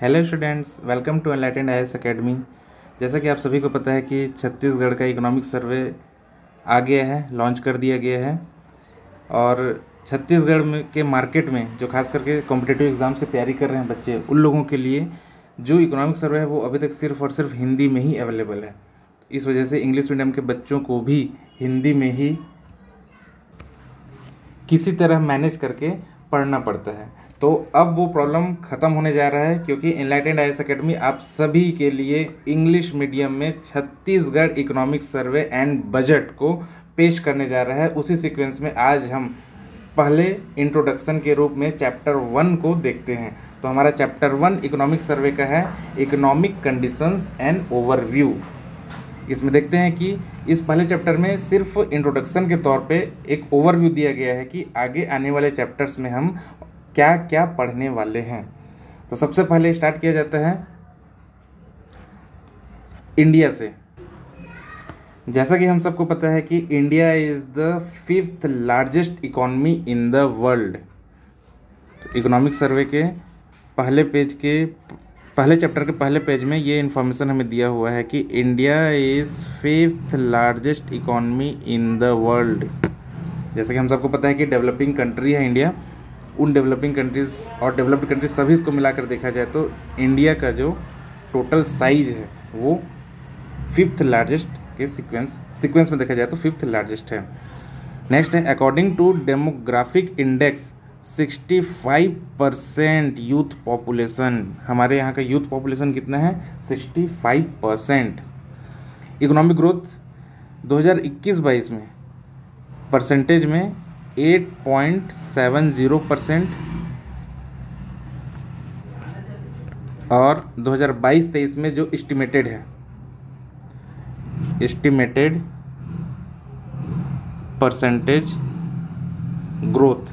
Hello students, welcome to enlightened IAS academy. जैसा कि आप सभी को पता है कि छत्तीसगढ़ का इकोनॉमिक सर्वे आ गया है, लॉन्च कर दिया गया है। और छत्तीसगढ़ में के मार्केट में जो खास करके कॉम्पिटिटिव एग्ज़ाम्स की तैयारी कर रहे हैं बच्चे, उन लोगों के लिए जो इकोनॉमिक सर्वे है वो अभी तक सिर्फ और सिर्फ हिंदी में ही अवेलेबल है। इस वजह से इंग्लिश मीडियम के बच्चों को भी हिंदी में ही किसी तरह मैनेज करके पढ़ना पड़ता है। तो अब वो प्रॉब्लम ख़त्म होने जा रहा है, क्योंकि एनलाइटेंड आईएएस एकेडमी आप सभी के लिए इंग्लिश मीडियम में Chhattisgarh economic survey and budget को पेश करने जा रहा है। उसी सीक्वेंस में आज हम पहले इंट्रोडक्शन के रूप में चैप्टर 1 को देखते हैं। तो हमारा चैप्टर 1 इकोनॉमिक सर्वे का है, इकोनॉमिक कंडीशंस एंड ओवरव्यू। इसमें देखते हैं कि इस पहले चैप्टर में सिर्फ इंट्रोडक्शन के तौर पे एक ओवरव्यू दिया गया है कि आगे आने वाले चैप्टर्स में हम क्या क्या पढ़ने वाले हैं। तो सबसे पहले स्टार्ट किया जाता है इंडिया से। जैसा कि हम सबको पता है कि India is the 5th largest economy in the world. Economic survey के पहले चैप्टर के पहले पेज में ये इन्फॉर्मेशन हमें दिया हुआ है कि India is 5th largest economy in the world. जैसे कि हम सबको पता है कि डेवलपिंग कंट्री है इंडिया। उन डेवलपिंग कंट्रीज़ और डेवलप्ड कंट्रीज सभी इसको मिलाकर देखा जाए तो इंडिया का जो टोटल साइज है वो 5th लार्जेस्ट के सीक्वेंस में देखा जाए तो 5th लार्जेस्ट है। नेक्स्ट है, according to demographic index 65% youth population. हमारे यहाँ का यूथ पॉपुलेशन कितना है? 65%। इकोनॉमिक ग्रोथ 2021-22 में परसेंटेज में 8.70% और 2022-23 में जो एस्टिमेटेड परसेंटेज ग्रोथ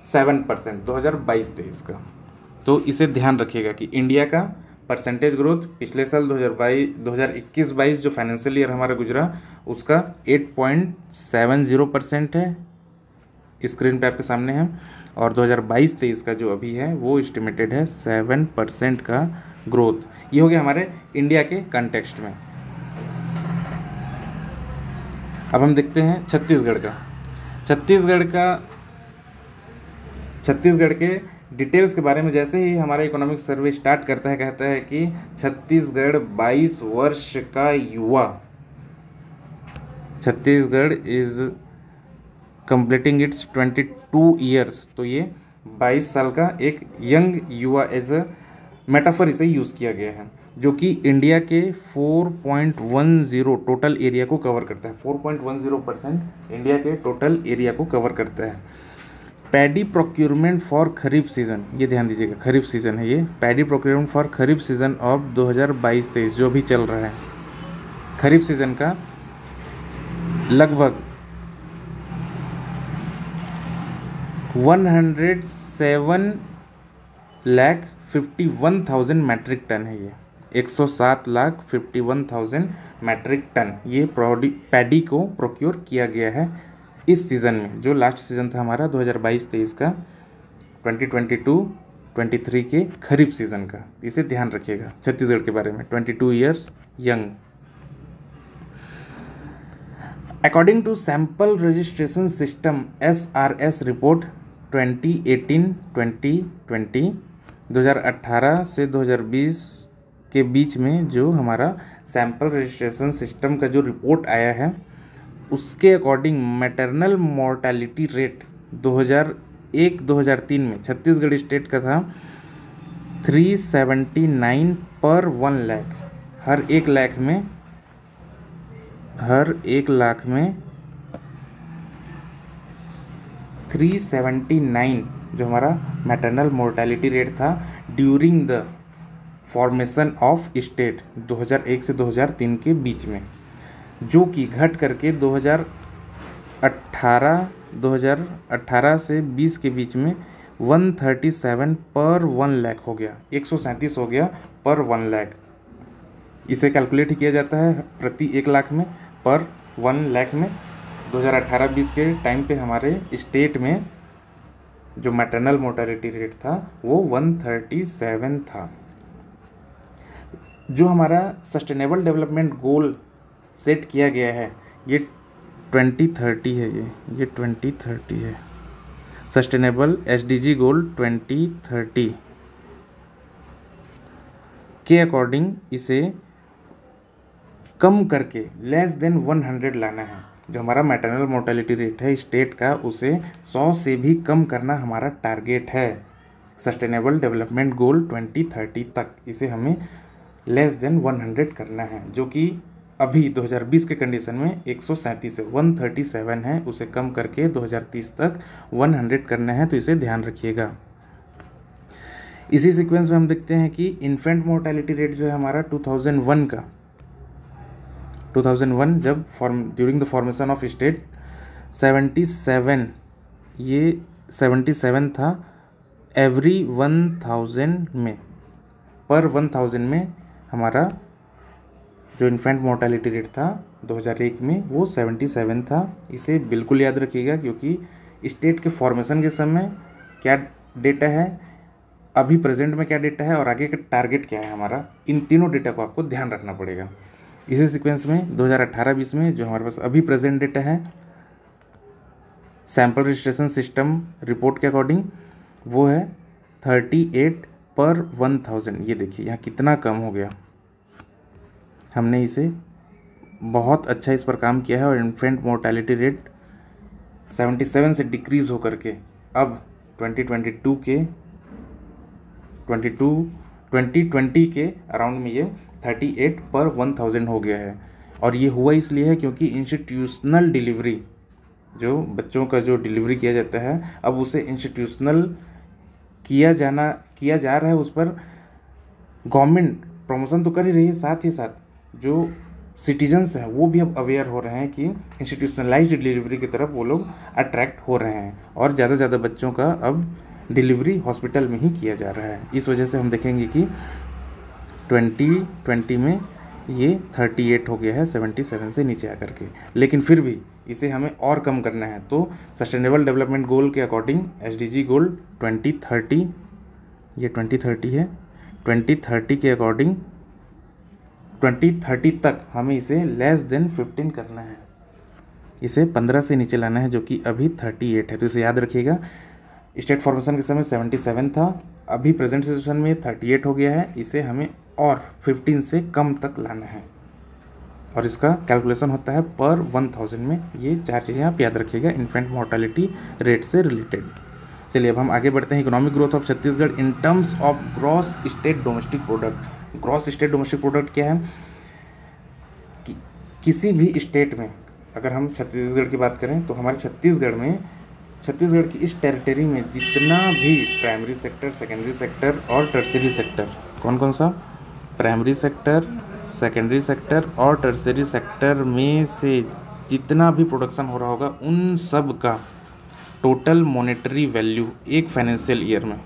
7% 2022-23 का। तो इसे ध्यान रखिएगा कि इंडिया का परसेंटेज ग्रोथ पिछले साल 2021-22 जो फाइनेंशियल ईयर हमारा गुजरा उसका 8.70% है, स्क्रीन पे आपके सामने है। और 2022-23 का जो अभी है वो एस्टिमेटेड है 7% का ग्रोथ। ये हो गया हमारे इंडिया के कंटेक्स्ट में। अब हम देखते हैं छत्तीसगढ़ के डिटेल्स के बारे में। जैसे ही हमारा इकोनॉमिक सर्वे स्टार्ट करता है, कहता है कि छत्तीसगढ़ 22 वर्ष का युवा, Chhattisgarh is completing it's 22 years. तो ये 22 साल का एक यंग युवा एज अ मेटाफर इसे यूज़ किया गया है, जो कि इंडिया के 4.10 टोटल एरिया को कवर करता है। 4.10% इंडिया के टोटल एरिया को कवर करता है। Paddy procurement for kharif season, ये ध्यान दीजिएगा, खरीफ सीजन है ये। Paddy procurement for kharif season of 2022-23 जो भी चल रहा है, खरीफ सीजन का लगभग 107,51,000 मैट्रिक टन है ये। 107,51,000 मैट्रिक टन ये पैडी को प्रोक्योर किया गया है इस सीज़न में, जो लास्ट सीज़न था हमारा 2022-23 का, 2022-23 के खरीफ सीज़न का। इसे ध्यान रखिएगा छत्तीसगढ़ के बारे में। 22 years young. According to sample registration system SRS report 2018-2020, 2018 से 2020 के बीच में जो हमारा सैंपल रजिस्ट्रेशन सिस्टम का जो रिपोर्ट आया है, उसके अकॉर्डिंग मैटरनल मोर्टेलिटी रेट 2001-2003 में छत्तीसगढ़ स्टेट का था 379 पर 1 लाख। हर एक लाख में 379 जो हमारा मैटरनल मोर्टेलिटी रेट था during the formation of state 2001 से 2003 के बीच में, जो कि घट करके 2018 से 20 के बीच में 137 पर 1 लाख हो गया, 137 हो गया पर 1 लाख। इसे कैलकुलेट किया जाता है प्रति 1 लाख में, पर 1 लाख में 2018-20 के टाइम पे हमारे स्टेट में जो मैटरनल मोर्टेलिटी रेट था वो 137 था। जो हमारा सस्टेनेबल डेवलपमेंट गोल सेट किया गया है ये 2030 है, ये 2030 है। सस्टेनेबल एसडीजी गोल 2030 के अकॉर्डिंग इसे कम करके लेस देन 100 लाना है। जो हमारा मैटरनल मोर्टेलिटी रेट है स्टेट का उसे 100 से भी कम करना हमारा टारगेट है। सस्टेनेबल डेवलपमेंट गोल 2030 तक इसे हमें लेस देन 100 करना है, जो कि अभी 2020 के कंडीशन में 137 है, 137 है, उसे कम करके 2030 तक 100 करना है। तो इसे ध्यान रखिएगा। इसी सीक्वेंस में हम देखते हैं कि इन्फेंट मोर्टेलिटी रेट जो है हमारा 2001 का 2001 जब during the formation of state 77, ये 77 था एवरी 1000 में, पर 1000 में हमारा जो इन्फेंट मोर्टेलिटी रेट था 2001 में वो 77 था। इसे बिल्कुल याद रखिएगा क्योंकि स्टेट के फॉर्मेशन के समय क्या डेटा है, अभी प्रेजेंट में क्या डेटा है और आगे का टारगेट क्या है हमारा, इन तीनों डेटा को आपको ध्यान रखना पड़ेगा। इसी सीक्वेंस में 2018-20 में जो हमारे पास अभी प्रेजेंट डेटा है सैंपल रजिस्ट्रेशन सिस्टम रिपोर्ट के अकॉर्डिंग वो है 38 पर 1000। ये देखिए यहाँ कितना कम हो गया, हमने इसे बहुत अच्छा इस पर काम किया है और इन्फेंट मोर्टेलिटी रेट 77 से डिक्रीज़ होकर के अब 2020 के अराउंड में ये 38 पर 1000 हो गया है। और ये हुआ इसलिए है क्योंकि इंस्टीट्यूशनल डिलीवरी, जो बच्चों का जो डिलीवरी किया जाता है अब उसे इंस्टीट्यूशनल किया जा रहा है, उस पर गवर्नमेंट प्रमोशन तो कर ही रही है, साथ ही साथ जो सिटीजन्स हैं वो भी अब अवेयर हो रहे हैं कि इंस्टीट्यूशनलाइज्ड डिलीवरी की तरफ वो लोग अट्रैक्ट हो रहे हैं और ज़्यादा से ज़्यादा बच्चों का अब डिलीवरी हॉस्पिटल में ही किया जा रहा है। इस वजह से हम देखेंगे कि 2020 में ये 38 हो गया है 77 से नीचे आकर के, लेकिन फिर भी इसे हमें और कम करना है। तो सस्टेनेबल डेवलपमेंट गोल के अकॉर्डिंग एसडीजी गोल 2030, ये 2030 है, 2030 के अकॉर्डिंग 2030 तक हमें इसे लेस देन 15 करना है, इसे 15 से नीचे लाना है, जो कि अभी 38 है। तो इसे याद रखिएगा। स्टेट फॉर्मेशन के समय 77 था, अभी प्रेजेंट सिचुएशन में 38 हो गया है, इसे हमें और 15 से कम तक लाना है और इसका कैलकुलेशन होता है पर 1000 में। ये चार चीज़ें आप याद रखिएगा इन्फेंट मोर्टेलिटी रेट से रिलेटेड। चलिए अब हम आगे बढ़ते हैं। Economic growth of Chhattisgarh in terms of gross state domestic product. Gross state domestic product क्या है कि किसी भी स्टेट में अगर हम छत्तीसगढ़ की बात करें तो हमारे छत्तीसगढ़ की इस टेरिटरी में जितना भी प्राइमरी सेक्टर, सेकेंडरी सेक्टर और टर्सरी सेक्टर, कौन कौन सा, प्राइमरी सेक्टर, सेकेंडरी सेक्टर और टर्सरी सेक्टर में से जितना भी प्रोडक्शन हो रहा होगा उन सब का टोटल मॉनेटरी वैल्यू एक फाइनेंशियल ईयर में,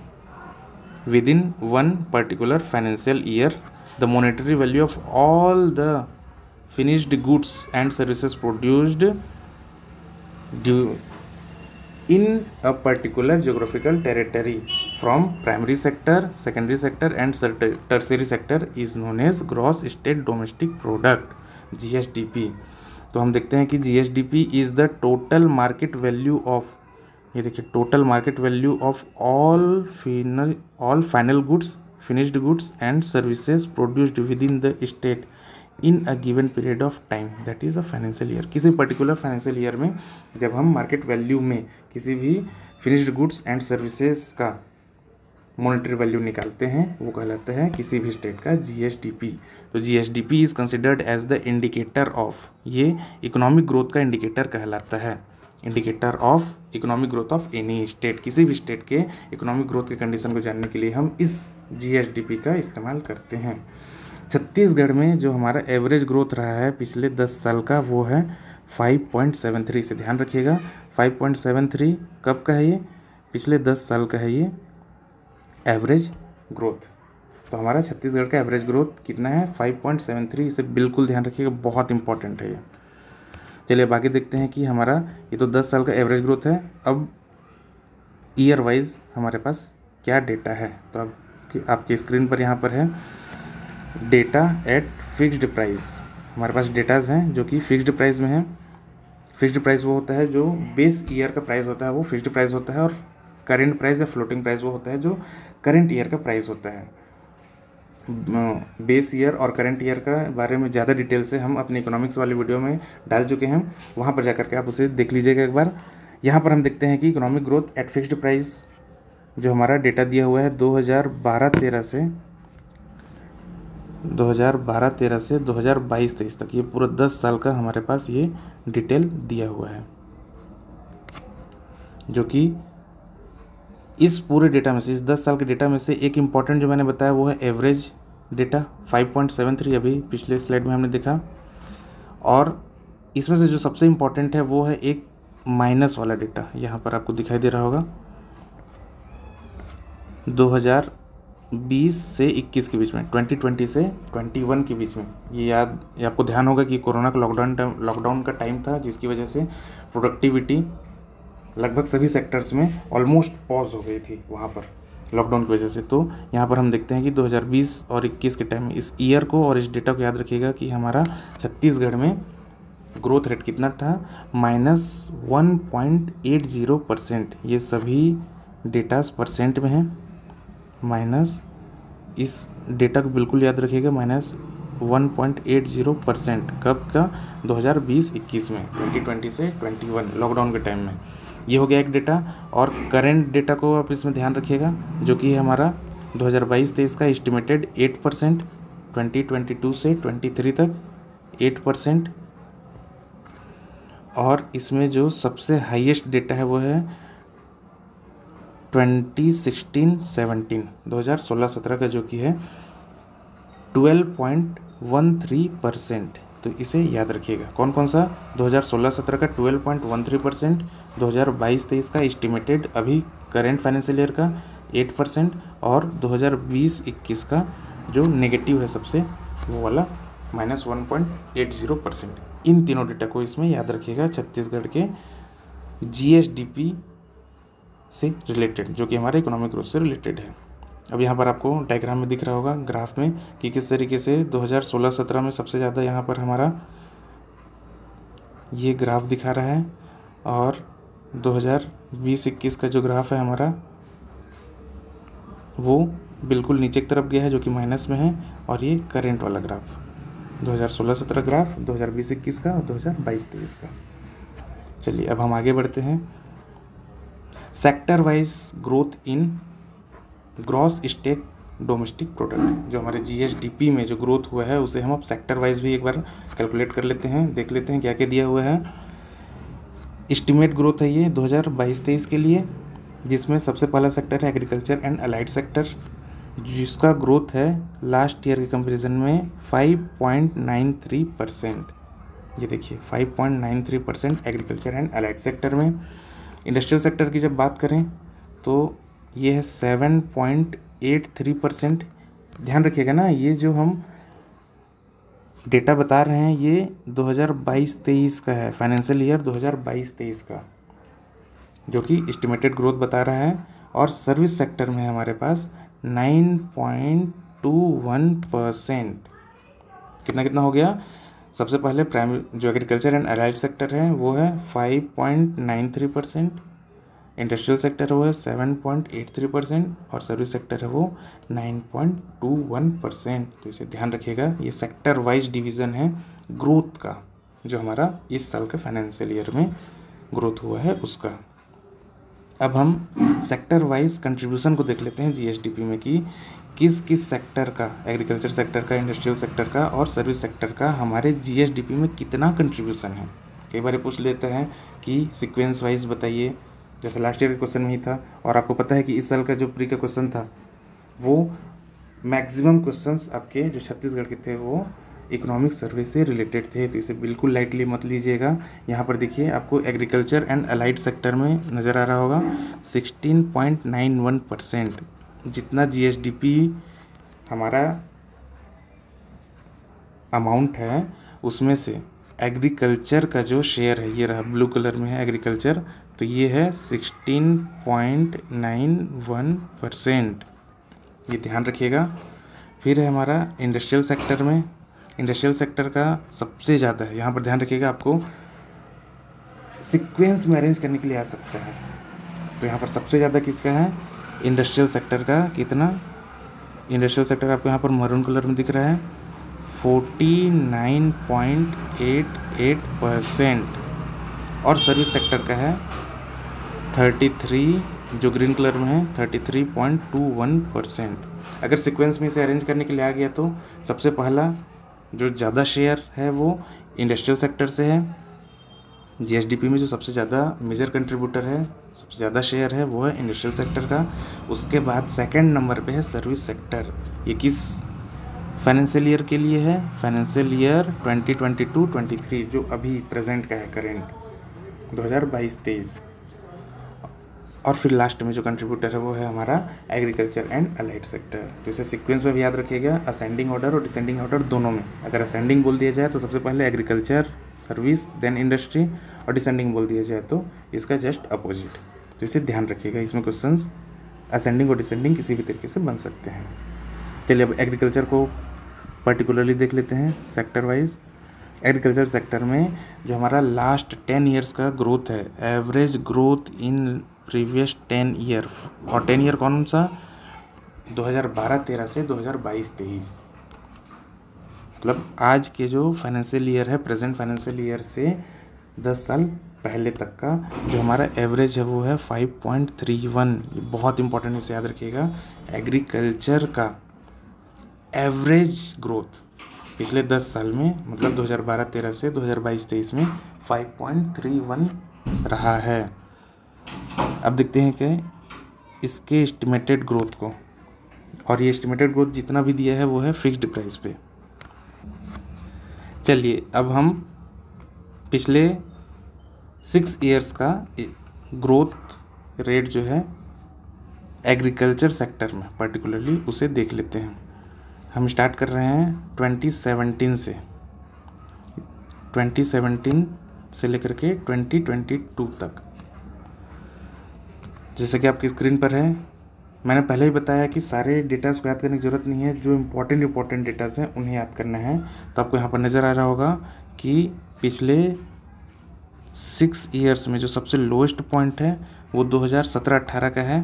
with in one particular financial year, the monetary value of all the finished goods and services produced in a particular geographical territory from primary sector, secondary sector and tertiary sector is known as gross state domestic product, GSDP। तो हम देखते हैं कि GSDP is the total market value of, ये देखिए total market value of all final goods, finished goods and services produced within the state in a given period of time, that is a financial year. किसी particular financial year में जब हम market value में किसी भी finished goods and services का monetary value निकालते हैं वो कहलाता है किसी भी स्टेट का GSDP। तो GSDP is considered as the indicator of, ये इकोनॉमिक ग्रोथ का इंडिकेटर कहलाता है, indicator of economic growth of any state. किसी भी स्टेट के इकोनॉमिक ग्रोथ के कंडीशन को जानने के लिए हम इस GSDP का इस्तेमाल करते हैं। छत्तीसगढ़ में जो हमारा एवरेज ग्रोथ रहा है पिछले 10 साल का वो है 5.73 से ध्यान रखिएगा। 5.73 कब का है ये, पिछले 10 साल का है ये एवरेज ग्रोथ। तो हमारा छत्तीसगढ़ का एवरेज ग्रोथ कितना है 5.73, इसे बिल्कुल ध्यान रखिएगा, बहुत इंपॉर्टेंट है ये। चलिए अब आगे देखते हैं कि हमारा ये तो 10 साल का एवरेज ग्रोथ है। अब ईयर वाइज हमारे पास क्या डेटा है, तो अब आपके स्क्रीन पर यहाँ पर है डेटा एट फिक्स्ड प्राइस। हमारे पास डेटाज हैं जो कि फिक्स्ड प्राइस में है। फिक्स्ड प्राइस वो होता है जो बेस ईयर का प्राइस होता है, वो फिक्स्ड प्राइस होता है, और करेंट प्राइस या फ्लोटिंग प्राइस वो होता है जो करेंट ईयर का प्राइस होता है। बेस ईयर और करेंट ईयर का बारे में ज़्यादा डिटेल से हम अपने इकोनॉमिक्स वाली वीडियो में डाल चुके हैं, वहाँ पर जाकर के आप उसे देख लीजिएगा एक बार। यहाँ पर हम देखते हैं कि economic growth at fixed price जो हमारा डेटा दिया हुआ है 2012-13 से 2022-23 तक, ये पूरा 10 साल का हमारे पास ये डिटेल दिया हुआ है, जो कि इस पूरे डेटा में से, इस 10 साल के डेटा में से एक इम्पॉर्टेंट जो मैंने बताया वो है एवरेज डेटा 5.73, अभी पिछले स्लाइड में हमने देखा। और इसमें से जो सबसे इम्पॉर्टेंट है वो है एक माइनस वाला डेटा, यहाँ पर आपको दिखाई दे रहा होगा 2020 से 21 के बीच में, 2020 से 21 के बीच में। ये आपको ध्यान होगा कि कोरोना का लॉकडाउन का टाइम था, जिसकी वजह से प्रोडक्टिविटी लगभग सभी सेक्टर्स में ऑलमोस्ट पॉज हो गई थी वहाँ पर लॉकडाउन की वजह से। तो यहाँ पर हम देखते हैं कि 2020 और 21 के टाइम में इस ईयर को और इस डेटा को याद रखिएगा कि हमारा छत्तीसगढ़ में ग्रोथ रेट कितना था, -1.80%। ये सभी डेटास परसेंट में है, माइनस, इस डेटा को बिल्कुल याद रखिएगा, -1.80%। कब का? 2020-21 में, 2020 से 21 लॉकडाउन के टाइम में। ये हो गया एक डेटा। और करेंट डेटा को आप इसमें ध्यान रखिएगा, जो कि हमारा 2022-23 का एस्टिमेटेड 8%, 2022 से 23 तक 8%। और इसमें जो सबसे हाईएस्ट डेटा है वो है 2016-17, 2016-17 का, जो कि है 12.13%। तो इसे याद रखिएगा। कौन कौन सा? 2016-17 का 12.13%, 2022-23 का एस्टिमेटेड अभी करेंट फाइनेंशियल ईयर का 8%, और 2020-21 का जो नेगेटिव है सबसे, वो वाला -1.80%। इन तीनों डेटा को इसमें याद रखिएगा, छत्तीसगढ़ के जीएसडीपी से रिलेटेड, जो कि हमारे इकोनॉमिक ग्रोथ से रिलेटेड है। अब यहाँ पर आपको डायग्राम में दिख रहा होगा, ग्राफ में, कि किस तरीके से 2016-17 में सबसे ज़्यादा यहाँ पर हमारा ये ग्राफ दिखा रहा है, और 2020-21 का जो ग्राफ है हमारा वो बिल्कुल नीचे की तरफ गया है, जो कि माइनस में है। और ये करेंट वाला ग्राफ 2016-17 ग्राफ, 2020-21 का और 2022-23 का। चलिए अब हम आगे बढ़ते हैं। Sector wise growth in gross state domestic product, जो हमारे जीएसडीपी में जो ग्रोथ हुआ है उसे हम अब सेक्टर वाइज भी एक बार कैलकुलेट कर लेते हैं, देख लेते हैं क्या क्या दिया हुआ है। एस्टिमेट ग्रोथ है ये 2022-23 के लिए, जिसमें सबसे पहला सेक्टर है एग्रीकल्चर एंड अलाइड सेक्टर, जिसका ग्रोथ है लास्ट ईयर के कंपैरिजन में 5.93%। ये देखिए 5.93% एग्रीकल्चर एंड अलाइड सेक्टर में। इंडस्ट्रियल सेक्टर की जब बात करें तो ये है 7.83%। ध्यान रखिएगा ना, ये जो हम डेटा बता रहे हैं ये 2022-23 का है, फाइनेंशियल ईयर 2022-23 का, जो कि एस्टिमेटेड ग्रोथ बता रहा है। और सर्विस सेक्टर में हमारे पास 9.21%। कितना हो गया? सबसे पहले प्राइमरी जो एग्रीकल्चर एंड अलाइड सेक्टर है वो है 5.93%, इंडस्ट्रियल सेक्टर है वो है 7.83%, और सर्विस सेक्टर है वो 9.21%। तो इसे ध्यान रखिएगा, ये सेक्टर वाइज डिवीज़न है ग्रोथ का, जो हमारा इस साल के फाइनेंशियल ईयर में ग्रोथ हुआ है उसका। अब हम सेक्टर वाइज कंट्रीब्यूशन को देख लेते हैं जीएसडीपी में, कि किस किस सेक्टर का, एग्रीकल्चर सेक्टर का, इंडस्ट्रियल सेक्टर का और सर्विस सेक्टर का हमारे जीएसडीपी में कितना कंट्रीब्यूशन है। कई बार पूछ लेते हैं कि सीक्वेंस वाइज बताइए, जैसे लास्ट ईयर के क्वेश्चन में ही था। और आपको पता है कि इस साल का जो प्री का क्वेश्चन था वो मैक्सिमम क्वेश्चंस आपके जो छत्तीसगढ़ के थे वो इकोनॉमिक सर्वे से रिलेटेड थे, तो इसे बिल्कुल लाइटली मत लीजिएगा। यहाँ पर देखिए आपको एग्रीकल्चर एंड अलाइड सेक्टर में नज़र आ रहा होगा 16.91%। जितना जीएसडीपी हमारा अमाउंट है उसमें से एग्रीकल्चर का जो शेयर है, ये रहा ब्लू कलर में है एग्रीकल्चर, तो ये है 16.91%, ये ध्यान रखिएगा। फिर है हमारा इंडस्ट्रियल सेक्टर में, इंडस्ट्रियल सेक्टर का सबसे ज़्यादा है, यहाँ पर ध्यान रखिएगा, आपको सीक्वेंस में अरेंज करने के लिए आ सकता है। तो यहाँ पर सबसे ज़्यादा किसका है, इंडस्ट्रियल सेक्टर का। कितना, इंडस्ट्रियल सेक्टर आपको यहाँ पर मैरून कलर में दिख रहा है 49.88%, और सर्विस सेक्टर का है 33, जो ग्रीन कलर में है 33.21%। अगर सीक्वेंस में इसे अरेंज करने के लिए आ गया तो सबसे पहला जो ज़्यादा शेयर है वो इंडस्ट्रियल सेक्टर से है। जीएसडीपी में जो सबसे ज़्यादा मेजर कंट्रीब्यूटर है, सबसे ज़्यादा शेयर है, वो है इंडस्ट्रियल सेक्टर का। उसके बाद सेकंड नंबर पे है सर्विस सेक्टर। ये किस फाइनेंशियल ईयर के लिए है, फाइनेंशियल ईयर 2022-23, जो अभी प्रेजेंट का है, करेंट 2022-23। और फिर लास्ट में जो कंट्रीब्यूटर है वो है हमारा एग्रीकल्चर एंड अलाइड सेक्टर। तो इसे सीक्वेंस में भी याद रखिएगा, असेंडिंग ऑर्डर और डिसेंडिंग ऑर्डर दोनों में। अगर असेंडिंग बोल दिया जाए तो सबसे पहले एग्रीकल्चर, सर्विस, देन इंडस्ट्री, और डिसेंडिंग बोल दिया जाए तो इसका जस्ट अपोजिट। तो इसे ध्यान रखिएगा, इसमें क्वेश्चंस असेंडिंग और डिसेंडिंग किसी भी तरीके से बन सकते हैं। चलिए अब एग्रीकल्चर को पर्टिकुलरली देख लेते हैं सेक्टर वाइज। एग्रीकल्चर सेक्टर में जो हमारा लास्ट 10 ईयर्स का ग्रोथ है, average growth in previous 10 year, और 10 ईयर कौन सा, 2012-13 से 2022-23, मतलब आज के जो फाइनेंशियल ईयर है, प्रेजेंट फाइनेंशियल ईयर से 10 साल पहले तक का जो हमारा एवरेज है वो है 5.31। बहुत इंपॉर्टेंट, इसे याद रखिएगा। एग्रीकल्चर का एवरेज ग्रोथ पिछले 10 साल में, मतलब 2012-13 से 2022-23 में 5.31 रहा है। अब देखते हैं कि इसके एस्टिमेटेड ग्रोथ को, और ये एस्टिमेटेड ग्रोथ जितना भी दिया है वो है फिक्स्ड प्राइस पे। चलिए अब हम पिछले 6 ईयर्स का ग्रोथ रेट जो है एग्रीकल्चर सेक्टर में पर्टिकुलरली उसे देख लेते हैं। हम स्टार्ट कर रहे हैं 2017 से, 2017 से लेकर के 2022 तक। जैसे कि आपकी स्क्रीन पर है, मैंने पहले ही बताया कि सारे डेटास को याद करने की ज़रूरत नहीं है, जो इम्पोर्टेंट डेटास हैं उन्हें याद करना है। तो आपको यहाँ पर नज़र आ रहा होगा कि पिछले 6 ईयर्स में जो सबसे लोएस्ट पॉइंट है वो 2017-18 का है,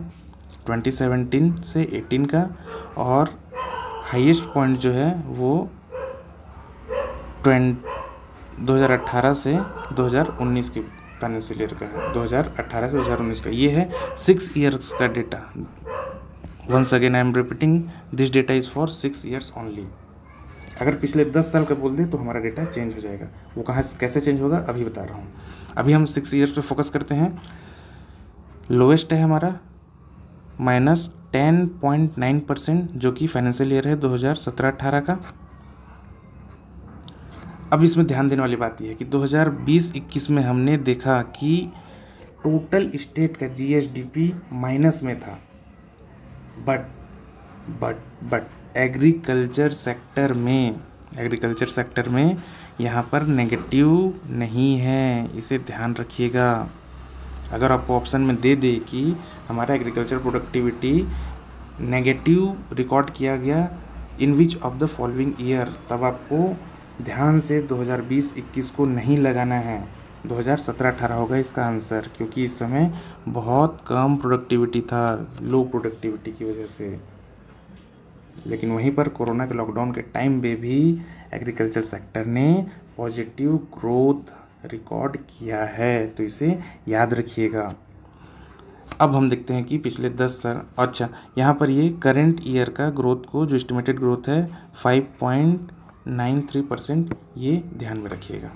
2017 से 18 का, और हाईएस्ट पॉइंट जो है वो 2018 से 2019 की फाइनेंशियल ईयर का है, 2018 से 2019 का। ये है 6 ईयर्स का data. Once again I am repeating, this data is for 6 years only. अगर पिछले 10 साल का बोल दें तो हमारा डेटा चेंज हो जाएगा। वो कहाँ कैसे चेंज होगा अभी बता रहा हूँ। अभी हम 6 ईयर्स पे फोकस करते हैं। लोएस्ट है हमारा -10.9%, जो कि फाइनेंशियल ईयर है 2017-18 का। अब इसमें ध्यान देने वाली बात यह है कि 2020-21 में हमने देखा कि टोटल स्टेट का जीएसडीपी माइनस में था, बट एग्रीकल्चर सेक्टर में यहाँ पर नेगेटिव नहीं है, इसे ध्यान रखिएगा। अगर आपको ऑप्शन में दे दे कि हमारा एग्रीकल्चर प्रोडक्टिविटी नेगेटिव रिकॉर्ड किया गया in which of the following year, तब आपको ध्यान से 2020-21 को नहीं लगाना है, 2017-18 होगा इसका आंसर, क्योंकि इस समय बहुत कम प्रोडक्टिविटी था, लो प्रोडक्टिविटी की वजह से। लेकिन वहीं पर कोरोना के लॉकडाउन के टाइम पे भी एग्रीकल्चर सेक्टर ने पॉजिटिव ग्रोथ रिकॉर्ड किया है, तो इसे याद रखिएगा। अब हम देखते हैं कि पिछले 10 साल, अच्छा यहाँ पर ये करेंट ईयर का ग्रोथ को, जो एस्टिमेटेड ग्रोथ है 5.93%, ये ध्यान में रखिएगा।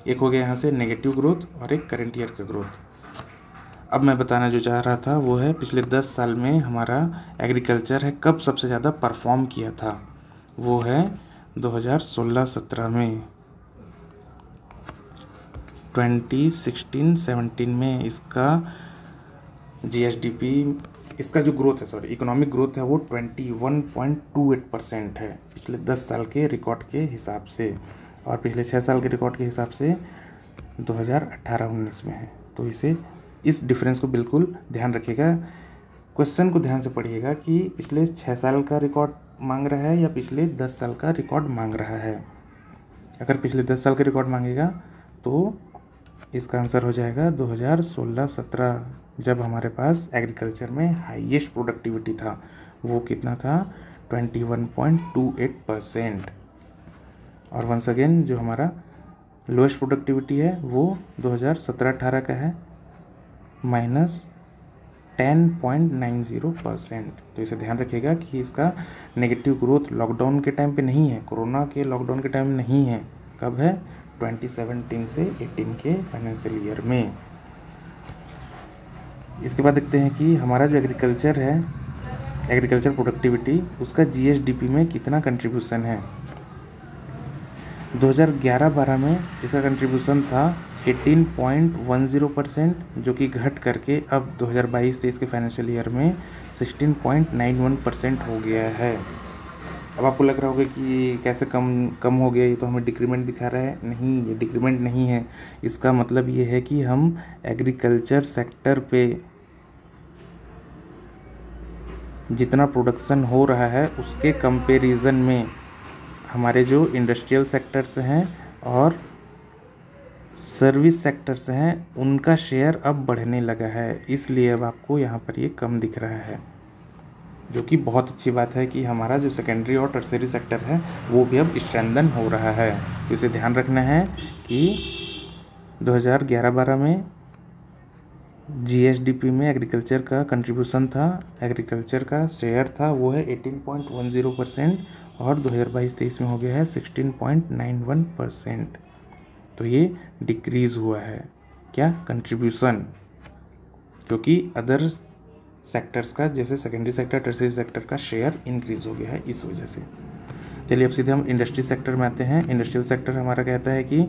एक हो गया यहाँ से नेगेटिव ग्रोथ और एक करेंट ईयर का ग्रोथ। अब मैं बताना जो चाह रहा था वो है पिछले 10 साल में हमारा एग्रीकल्चर है कब सबसे ज़्यादा परफॉर्म किया था, वो है 2016-17 में, 2016-17 में इसका जीएसडीपी, इसका जो ग्रोथ है, इकोनॉमिक ग्रोथ है वो 21.28% है पिछले 10 साल के रिकॉर्ड के हिसाब से। और पिछले 6 साल के रिकॉर्ड के हिसाब से 2018-19 में है। तो इसे इस डिफरेंस को बिल्कुल ध्यान रखिएगा। क्वेश्चन को ध्यान से पढ़िएगा कि पिछले 6 साल का रिकॉर्ड मांग रहा है या पिछले 10 साल का रिकॉर्ड मांग रहा है। अगर पिछले 10 साल का रिकॉर्ड मांगेगा तो इसका आंसर हो जाएगा 2016-17, जब हमारे पास एग्रीकल्चर में हाईएस्ट प्रोडक्टिविटी था। वो कितना था? 21.28%। और वंस अगेन जो हमारा लोएस्ट प्रोडक्टिविटी है वो 2017-18 का है, -10.90%। तो इसे ध्यान रखिएगा कि इसका नेगेटिव ग्रोथ लॉकडाउन के टाइम पे नहीं है, कोरोना के लॉकडाउन के टाइम नहीं है। कब है? 2017 से 18 के फाइनेंशियल ईयर में। इसके बाद देखते हैं कि हमारा जो एग्रीकल्चर है, एग्रीकल्चर प्रोडक्टिविटी, उसका जीएसडीपी में कितना कंट्रीब्यूशन है। 2011-12 में इसका कंट्रीब्यूशन था 18.10%, जो कि घट करके अब 2022-23 के फाइनेंशियल ईयर में 16.91% हो गया है। अब आपको लग रहा होगा कि कैसे कम हो गया, ये तो हमें डिक्रीमेंट दिखा रहा है। नहीं, ये डिक्रीमेंट नहीं है। इसका मतलब ये है कि हम एग्रीकल्चर सेक्टर पे जितना प्रोडक्शन हो रहा है उसके कंपैरिजन में हमारे जो इंडस्ट्रियल सेक्टर्स हैं और सर्विस सेक्टर्स हैं उनका शेयर अब बढ़ने लगा है, इसलिए अब आपको यहाँ पर ये कम दिख रहा है, जो कि बहुत अच्छी बात है कि हमारा जो सेकेंडरी और टर्सरी सेक्टर है वो भी अब स्ट्रेंथन हो रहा है। तो इसे ध्यान रखना है कि 2011-12 में जीएसडीपी में एग्रीकल्चर का कंट्रीब्यूशन था, एग्रीकल्चर का शेयर था वो है 18.10% और 2022-23 में हो गया है 16.91%। तो ये डिक्रीज़ हुआ है क्या? कंट्रीब्यूशन, क्योंकि अदर सेक्टर्स का जैसे सेकेंडरी सेक्टर, टर्सरी सेक्टर का शेयर इंक्रीज़ हो गया है इस वजह से। चलिए अब सीधे हम इंडस्ट्री सेक्टर में आते हैं। इंडस्ट्रियल सेक्टर हमारा कहता है कि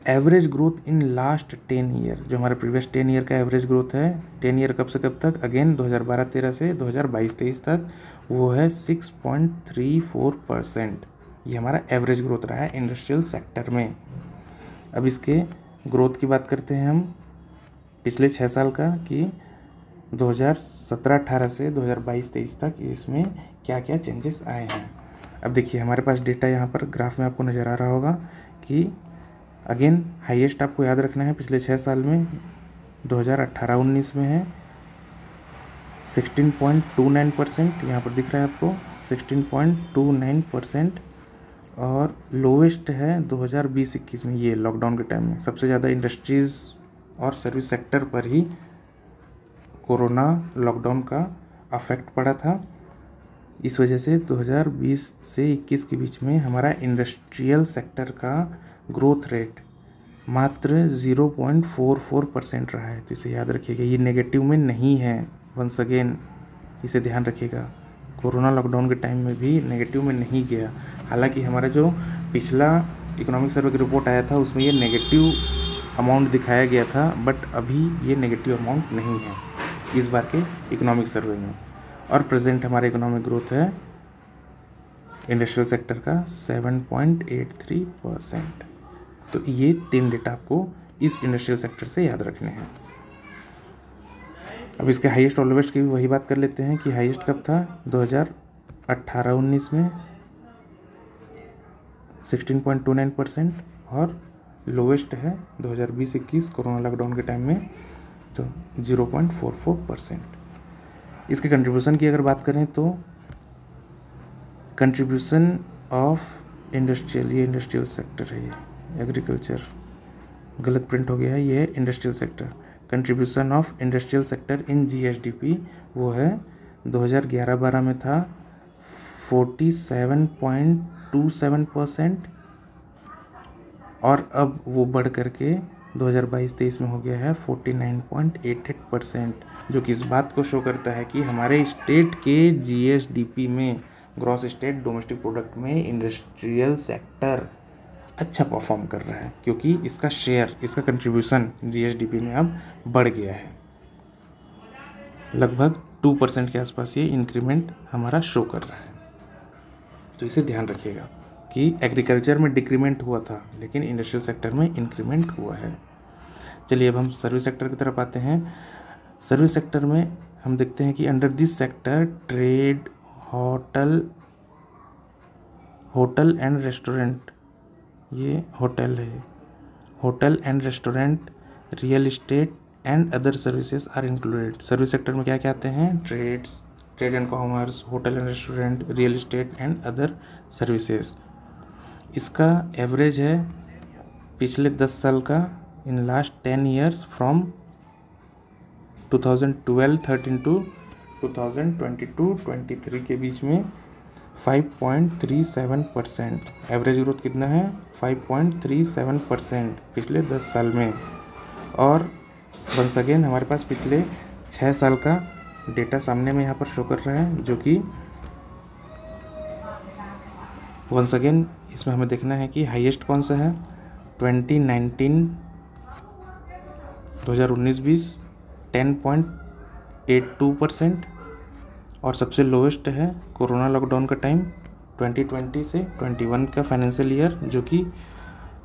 average growth in last 10 year, जो हमारे प्रीवियस 10 ईयर का एवरेज ग्रोथ है, 10 ईयर कब से कब तक? अगेन 2012-13 से 2022-23 तक, वो है 6.34%। ये हमारा एवरेज ग्रोथ रहा है इंडस्ट्रियल सेक्टर में। अब इसके ग्रोथ की बात करते हैं हम पिछले 6 साल का, कि 2017-18 से 2022-23 तक इसमें क्या क्या चेंजेस आए हैं। अब देखिए हमारे पास डेटा यहाँ पर ग्राफ में आपको नज़र आ रहा होगा कि अगेन हाईएस्ट आपको याद रखना है पिछले 6 साल में 2018-19 में है 16.29%, यहाँ पर दिख रहा है आपको 16.29%। और लोवेस्ट है 2020-21 में, ये लॉकडाउन के टाइम में सबसे ज़्यादा इंडस्ट्रीज़ और सर्विस सेक्टर पर ही कोरोना लॉकडाउन का अफेक्ट पड़ा था। इस वजह से 2020 से 21 के बीच में हमारा इंडस्ट्रियल सेक्टर का ग्रोथ रेट मात्र 0.44% रहा है। तो इसे याद रखिएगा, ये नेगेटिव में नहीं है। वंस अगेन इसे ध्यान रखिएगा, कोरोना लॉकडाउन के टाइम में भी नेगेटिव में नहीं गया। हालांकि हमारा जो पिछला इकोनॉमिक सर्वे की रिपोर्ट आया था उसमें ये नेगेटिव अमाउंट दिखाया गया था, बट अभी ये नेगेटिव अमाउंट नहीं है इस बार के इकोनॉमिक सर्वे में। और प्रेजेंट हमारा इकोनॉमिक ग्रोथ है इंडस्ट्रियल सेक्टर का 7.83%। तो ये 3 डेटा आपको इस इंडस्ट्रियल सेक्टर से याद रखने हैं। अब इसके हाईएस्ट और लोवेस्ट की भी वही बात कर लेते हैं कि हाईएस्ट कब था? 2018-19 में 16.29% और लोवेस्ट है 2020-21 कोरोना लॉकडाउन के टाइम में तो 0.44%। इसके कंट्रीब्यूशन की अगर बात करें तो कंट्रीब्यूशन ऑफ इंडस्ट्रियल, ये इंडस्ट्रियल सेक्टर है, ये एग्रीकल्चर गलत प्रिंट हो गया है, ये है industrial sector. Contribution of industrial sector in GSDP वो है 2011-12 में था 47.27% और अब वो बढ़ करके 2022-23 में हो गया है 49.88%, जो कि इस बात को शो करता है कि हमारे स्टेट के जीएसडीपी में, ग्रॉस स्टेट डोमेस्टिक प्रोडक्ट में, इंडस्ट्रियल सेक्टर अच्छा परफॉर्म कर रहा है, क्योंकि इसका शेयर, इसका कंट्रीब्यूशन जीएसडीपी में अब बढ़ गया है। लगभग 2% के आसपास ये इंक्रीमेंट हमारा शो कर रहा है। तो इसे ध्यान रखिएगा। कि एग्रीकल्चर में डिक्रीमेंट हुआ था लेकिन इंडस्ट्रियल सेक्टर में इंक्रीमेंट हुआ है। चलिए अब हम सर्विस सेक्टर की तरफ आते हैं। सर्विस सेक्टर में हम देखते हैं कि under this sector trade, hotel and restaurant, ये होटल है, hotel and restaurant, real estate and other services are included. Service sector में क्या क्या आते हैं? Trade and commerce, hotel and restaurant, real estate and other services. इसका average है पिछले 10 साल का, in last 10 years from 2012-13 to 2022-23 के बीच में 5.37%। एवरेज ग्रोथ कितना है? 5.37% पिछले 10 साल में। और वंस अगेन हमारे पास पिछले 6 साल का डेटा सामने में यहाँ पर शो कर रहा है, जो कि वंस अगेन इसमें हमें देखना है कि हाईएस्ट कौन सा है। 2019-20 10.82% और सबसे लोएस्ट है कोरोना लॉकडाउन का टाइम 2020 से 21 का फाइनेंशियल ईयर, जो कि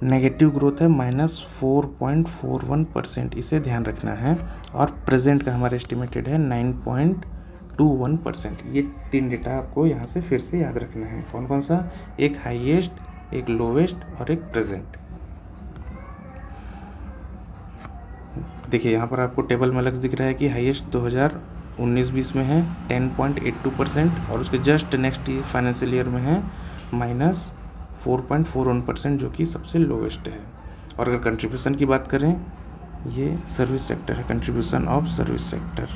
नेगेटिव ग्रोथ है -4.41%। इसे ध्यान रखना है। और प्रेजेंट का हमारा एस्टिमेटेड है 9.21%। ये 3 डेटा आपको यहाँ से फिर से याद रखना है। कौन कौन सा? एक हाईएस्ट, एक लोवेस्ट और एक प्रेजेंट। देखिए यहाँ पर आपको टेबल में अलग दिख रहा है कि हाईएस्ट 2019-20 में है 10.82% और उसके जस्ट नेक्स्ट फाइनेंशियल ईयर में है -4.41%, जो कि सबसे लोवेस्ट है। और अगर कंट्रीब्यूशन की बात करें, ये सर्विस सेक्टर है, contribution of service sector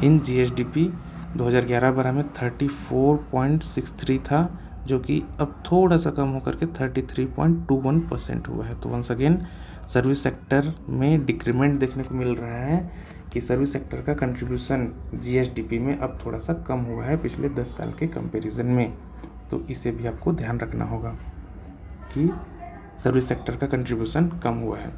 in GSDP 2011-12 में 34.63 था, जो कि अब थोड़ा सा कम होकर के 33.21% हुआ है। तो वंस अगेन सर्विस सेक्टर में डिक्रीमेंट देखने को मिल रहा है कि सर्विस सेक्टर का कंट्रीब्यूशन जीएसडीपी में अब थोड़ा सा कम हुआ है पिछले 10 साल के कंपैरिजन में। तो इसे भी आपको ध्यान रखना होगा कि सर्विस सेक्टर का कंट्रीब्यूशन कम हुआ है।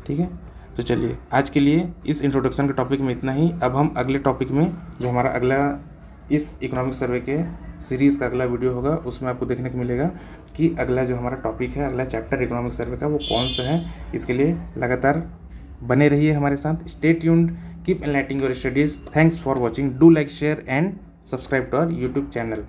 ठीक है, तो चलिए आज के लिए इस इंट्रोडक्शन के टॉपिक में इतना ही। अब हम अगले टॉपिक में, जो हमारा अगला इस इकोनॉमिक सर्वे के सीरीज़ का अगला वीडियो होगा, उसमें आपको देखने को मिलेगा कि अगला जो हमारा टॉपिक है, अगला चैप्टर इकोनॉमिक सर्वे का, वो कौन सा है। इसके लिए लगातार बने रहिए हमारे साथ। Stay tuned, keep enlightening your studies. Thanks for watching. Do like, share and subscribe to our YouTube channel.